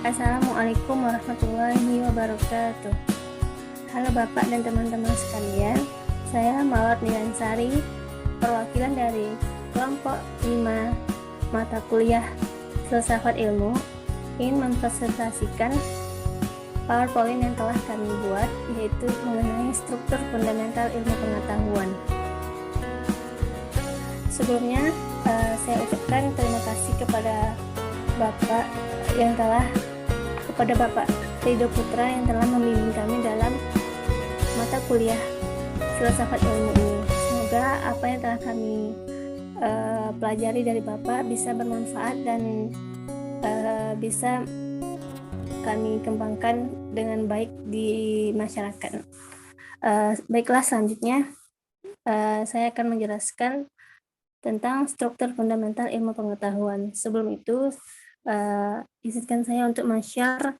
Assalamualaikum warahmatullahi wabarakatuh. Halo Bapak dan teman-teman sekalian, saya Mawar Nilansari, perwakilan dari kelompok 5 mata kuliah Filsafat Ilmu, ingin mempresentasikan PowerPoint yang telah kami buat, yaitu mengenai struktur fundamental ilmu pengetahuan. Sebelumnya, saya ucapkan terima kasih kepada Bapak Ridho Putra yang telah membimbing kami dalam mata kuliah Filsafat Ilmu ini. Semoga apa yang telah kami pelajari dari Bapak bisa bermanfaat dan bisa kami kembangkan dengan baik di masyarakat. Baiklah, selanjutnya saya akan menjelaskan tentang struktur fundamental ilmu pengetahuan. Sebelum itu, izinkan saya untuk men-share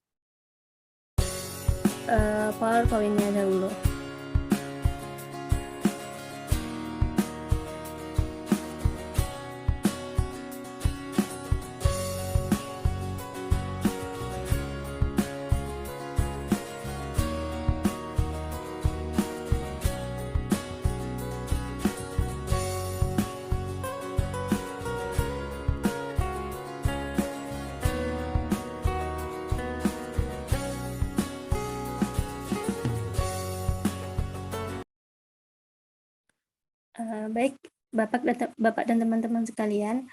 PowerPoint-nya dahulu. Baik, Bapak dan teman-teman sekalian,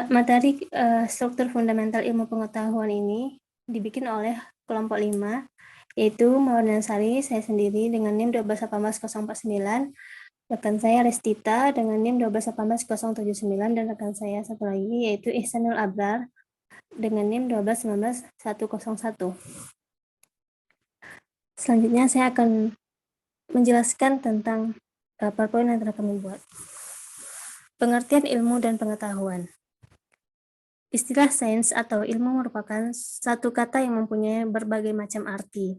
materi struktur fundamental ilmu pengetahuan ini dibikin oleh kelompok 5, yaitu Mawar Nilansari, saya sendiri dengan NIM 1218049, rekan saya Restita dengan NIM 1218079, dan rekan saya satu lagi yaitu Ihsanul Abrar dengan NIM 1219101. Selanjutnya saya akan menjelaskan tentang PowerPoint yang telah kami buat. Pengertian ilmu dan pengetahuan. Istilah sains atau ilmu merupakan satu kata yang mempunyai berbagai macam arti.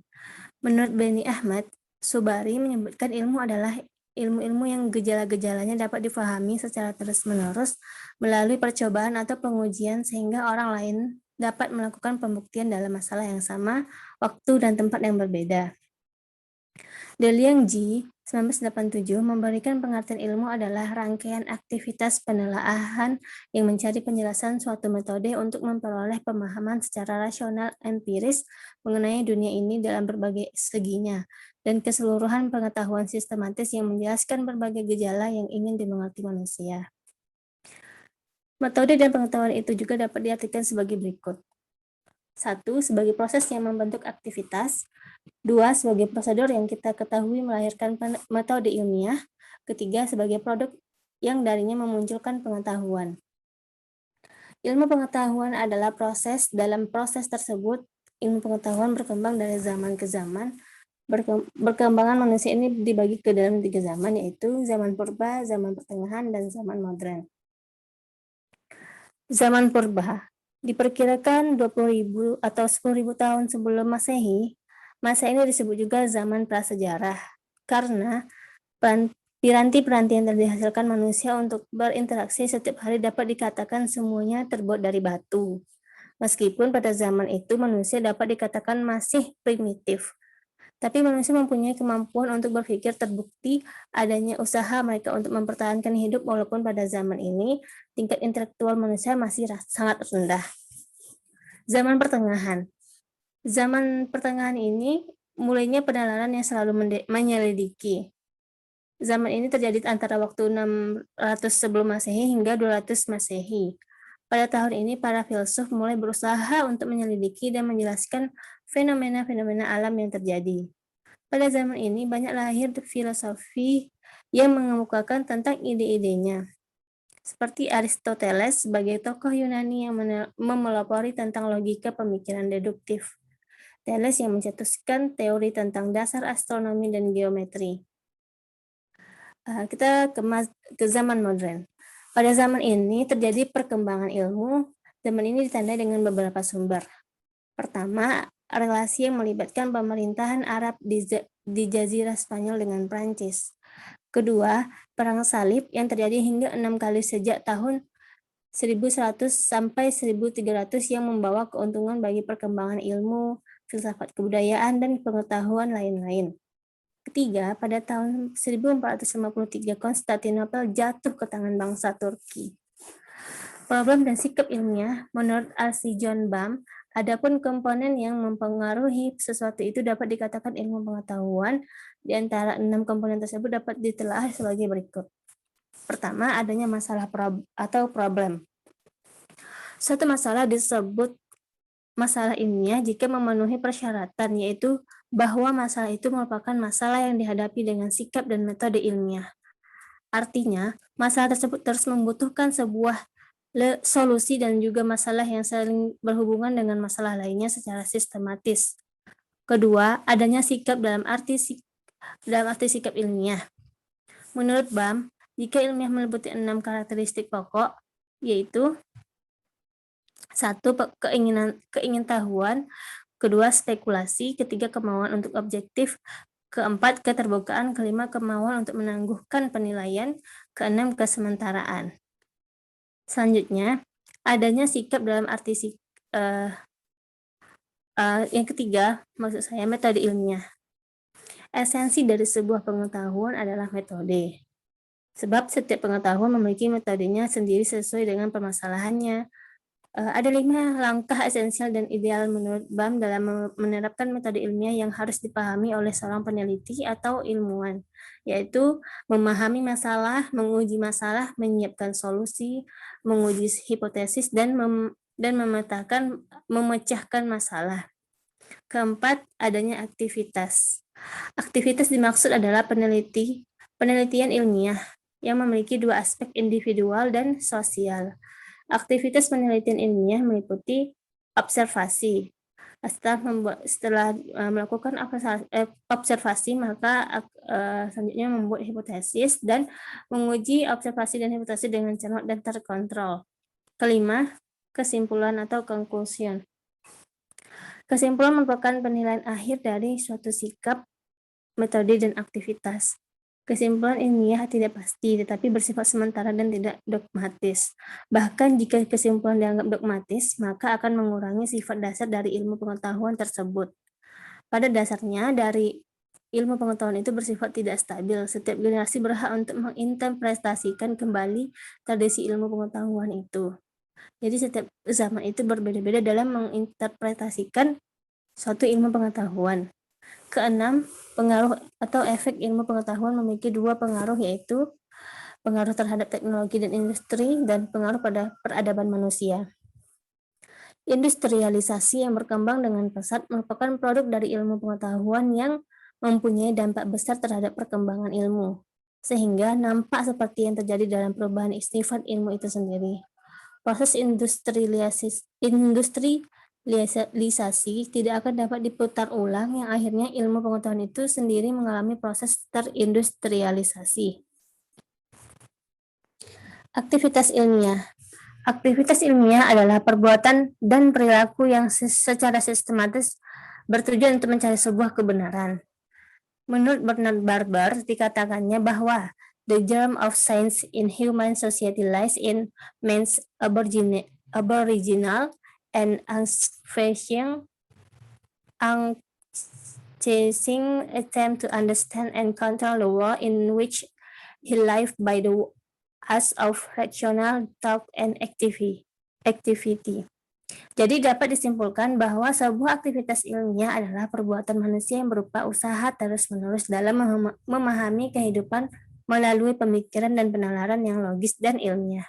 Menurut Beni Ahmad, Subari menyebutkan ilmu adalah ilmu-ilmu yang gejala-gejalanya dapat difahami secara terus-menerus melalui percobaan atau pengujian sehingga orang lain dapat melakukan pembuktian dalam masalah yang sama, waktu dan tempat yang berbeda. Deliang Ji 1987 memberikan pengertian ilmu adalah rangkaian aktivitas penelaahan yang mencari penjelasan suatu metode untuk memperoleh pemahaman secara rasional empiris mengenai dunia ini dalam berbagai seginya, dan keseluruhan pengetahuan sistematis yang menjelaskan berbagai gejala yang ingin dimengerti manusia. Metode dan pengetahuan itu juga dapat diartikan sebagai berikut. 1. Sebagai proses yang membentuk aktivitas. 2. Sebagai prosedur yang kita ketahui melahirkan metode ilmiah. 3. Sebagai produk yang darinya memunculkan pengetahuan. Ilmu pengetahuan adalah proses. Dalam proses tersebut, ilmu pengetahuan berkembang dari zaman ke zaman. Perkembangan manusia ini dibagi ke dalam 3 zaman, yaitu zaman purba, zaman pertengahan, dan zaman modern. Zaman purba diperkirakan 20.000 atau 10.000 tahun sebelum Masehi. Masa ini disebut juga zaman prasejarah karena piranti-piranti yang dihasilkan manusia untuk berinteraksi setiap hari dapat dikatakan semuanya terbuat dari batu. Meskipun pada zaman itu manusia dapat dikatakan masih primitif, tapi manusia mempunyai kemampuan untuk berpikir. Terbukti adanya usaha mereka untuk mempertahankan hidup walaupun pada zaman ini tingkat intelektual manusia masih sangat rendah. Zaman pertengahan. Zaman pertengahan ini mulainya penalaran yang selalu menyelidiki. Zaman ini terjadi antara waktu 600 sebelum Masehi hingga 200 Masehi. Pada tahun ini, para filsuf mulai berusaha untuk menyelidiki dan menjelaskan fenomena-fenomena alam yang terjadi. Pada zaman ini, banyak lahir filosofi yang mengemukakan tentang ide-idenya. Seperti Aristoteles sebagai tokoh Yunani yang memelopori tentang logika pemikiran deduktif. Thales yang mencetuskan teori tentang dasar astronomi dan geometri. Kita ke zaman modern. Pada zaman ini terjadi perkembangan ilmu. Zaman ini ditandai dengan beberapa sumber. Pertama, relasi yang melibatkan pemerintahan Arab di Jazirah Spanyol dengan Prancis. Kedua, perang salib yang terjadi hingga 6 kali sejak tahun 1100 sampai 1300 yang membawa keuntungan bagi perkembangan ilmu, filsafat kebudayaan, dan pengetahuan lain-lain. Ketiga, pada tahun 1453 Konstantinopel jatuh ke tangan bangsa Turki. Problem dan sikap ilmiah menurut R.C. John Baum, adapun komponen yang mempengaruhi sesuatu itu dapat dikatakan ilmu pengetahuan. Di antara 6 komponen tersebut dapat ditelaah sebagai berikut. Pertama, adanya masalah atau problem. Suatu masalah disebut masalah ilmiah jika memenuhi persyaratan, yaitu bahwa masalah itu merupakan masalah yang dihadapi dengan sikap dan metode ilmiah. Artinya, masalah tersebut terus membutuhkan sebuah solusi dan juga masalah yang saling berhubungan dengan masalah lainnya secara sistematis. Kedua, adanya sikap dalam arti sikap ilmiah. Menurut Baum, jika ilmiah meliputi 6 karakteristik pokok, yaitu 1. Keingintahuan, kedua spekulasi, ketiga kemauan untuk objektif, keempat keterbukaan, kelima kemauan untuk menangguhkan penilaian, keenam kesementaraan. Selanjutnya, adanya sikap dalam arti yang ketiga, maksud saya metode ilmiah. Esensi dari sebuah pengetahuan adalah metode. Sebab setiap pengetahuan memiliki metodenya sendiri sesuai dengan permasalahannya. Ada 5 langkah esensial dan ideal menurut Baum dalam menerapkan metode ilmiah yang harus dipahami oleh seorang peneliti atau ilmuwan, yaitu memahami masalah, menguji masalah, menyiapkan solusi, menguji hipotesis, dan memecahkan masalah. Keempat, adanya aktivitas. Aktivitas dimaksud adalah penelitian ilmiah yang memiliki 2 aspek individual dan sosial. Aktivitas penelitian ilmiah meliputi observasi. Setelah melakukan observasi, maka selanjutnya membuat hipotesis dan menguji observasi dan hipotesis dengan cermat dan terkontrol. Kelima, kesimpulan atau conclusion. Kesimpulan merupakan penilaian akhir dari suatu sikap, metode, dan aktivitas. Kesimpulan ilmiah tidak pasti, tetapi bersifat sementara dan tidak dogmatis. Bahkan jika kesimpulan dianggap dogmatis, maka akan mengurangi sifat dasar dari ilmu pengetahuan tersebut. Pada dasarnya, dari ilmu pengetahuan itu bersifat tidak stabil. Setiap generasi berhak untuk menginterpretasikan kembali tradisi ilmu pengetahuan itu. Jadi setiap zaman itu berbeda-beda dalam menginterpretasikan suatu ilmu pengetahuan. Keenam, pengaruh atau efek ilmu pengetahuan memiliki 2 pengaruh, yaitu pengaruh terhadap teknologi dan industri dan pengaruh pada peradaban manusia. Industrialisasi yang berkembang dengan pesat merupakan produk dari ilmu pengetahuan yang mempunyai dampak besar terhadap perkembangan ilmu, sehingga nampak seperti yang terjadi dalam perubahan sifat ilmu itu sendiri. Proses industrialisasi tidak akan dapat diputar ulang, yang akhirnya ilmu pengetahuan itu sendiri mengalami proses terindustrialisasi. Aktivitas ilmiah. Aktivitas ilmiah adalah perbuatan dan perilaku yang secara sistematis bertujuan untuk mencari sebuah kebenaran. Menurut Bernard Barber, dikatakannya bahwa the germ of science in human society lies in man's aboriginal and unchanging attempt to understand and control the world in which he lives by the as of rational thought and activity. Jadi dapat disimpulkan bahwa sebuah aktivitas ilmiah adalah perbuatan manusia yang berupa usaha terus-menerus dalam memahami kehidupan melalui pemikiran dan penalaran yang logis dan ilmiah.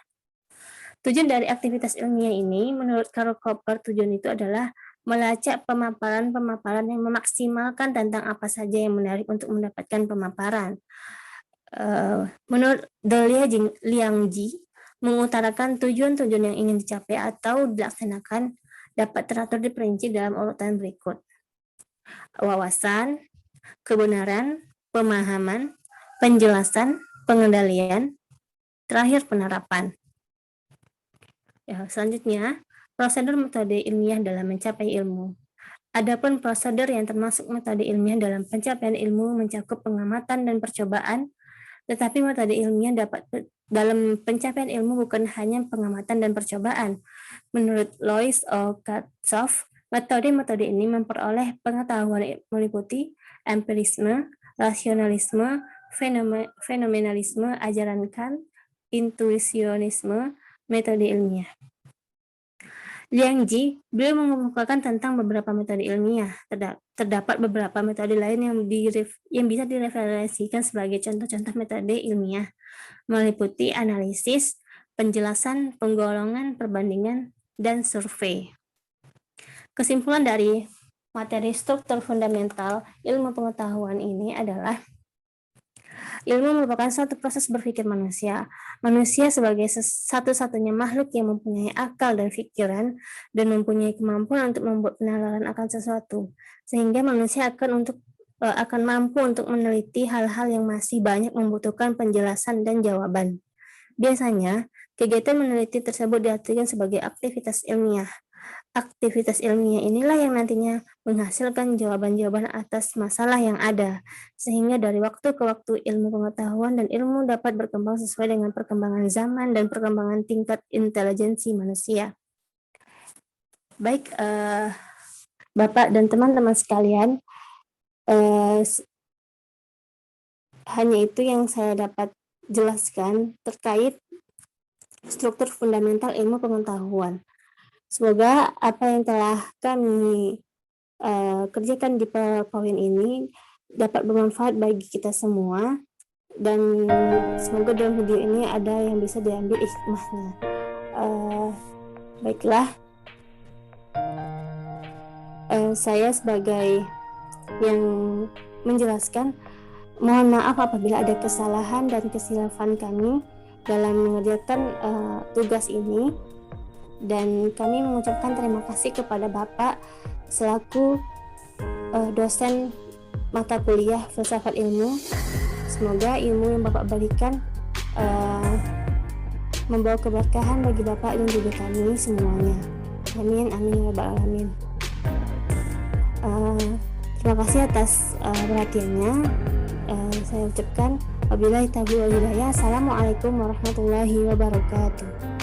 Tujuan dari aktivitas ilmiah ini, menurut Karl Popper, tujuan itu adalah melacak pemaparan-pemaparan yang memaksimalkan tentang apa saja yang menarik untuk mendapatkan pemaparan. Menurut Delia Liangji, mengutarakan tujuan-tujuan yang ingin dicapai atau dilaksanakan dapat teratur diperinci dalam urutan berikut: wawasan, kebenaran, pemahaman, penjelasan, pengendalian, terakhir penerapan. Selanjutnya, prosedur metode ilmiah dalam mencapai ilmu. Adapun prosedur yang termasuk metode ilmiah dalam pencapaian ilmu mencakup pengamatan dan percobaan, Tetapi metode ilmiah dalam pencapaian ilmu bukan hanya pengamatan dan percobaan. Menurut Lois O. Katzoff, metode-metode ini memperoleh pengetahuan meliputi empirisme, rasionalisme, fenomenalisme, ajaran Kant, intuisionisme, metode ilmiah. Liang Ji, beliau mengemukakan tentang beberapa metode ilmiah. Terdapat beberapa metode lain yang bisa direferensikan sebagai contoh-contoh metode ilmiah, meliputi analisis, penjelasan, penggolongan, perbandingan, dan survei. Kesimpulan dari materi struktur fundamental ilmu pengetahuan ini adalah ilmu merupakan suatu proses berpikir manusia. Manusia sebagai satu-satunya makhluk yang mempunyai akal dan pikiran dan mempunyai kemampuan untuk membuat penalaran akan sesuatu, sehingga manusia akan mampu untuk meneliti hal-hal yang masih banyak membutuhkan penjelasan dan jawaban. Biasanya, kegiatan meneliti tersebut diartikan sebagai aktivitas ilmiah. Aktivitas ilmiah inilah yang nantinya menghasilkan jawaban-jawaban atas masalah yang ada, sehingga dari waktu ke waktu ilmu pengetahuan dan ilmu dapat berkembang sesuai dengan perkembangan zaman dan perkembangan tingkat intelijensi manusia. Baik, Bapak dan teman-teman sekalian, hanya itu yang saya dapat jelaskan terkait struktur fundamental ilmu pengetahuan. Semoga apa yang telah kami kerjakan di PowerPoint ini dapat bermanfaat bagi kita semua, dan semoga dalam video ini ada yang bisa diambil hikmahnya. Baiklah, saya sebagai yang menjelaskan, mohon maaf apabila ada kesalahan dan kesilapan kami dalam mengerjakan tugas ini. Dan kami mengucapkan terima kasih kepada Bapak selaku dosen mata kuliah filsafat ilmu. Semoga ilmu yang Bapak berikan membawa keberkahan bagi Bapak dan juga kami semuanya. Amin, amin ya rabbal alamin. Terima kasih atas perhatiannya. Saya ucapkan wabillahi taufiq wal hidayah. Assalamualaikum warahmatullahi wabarakatuh.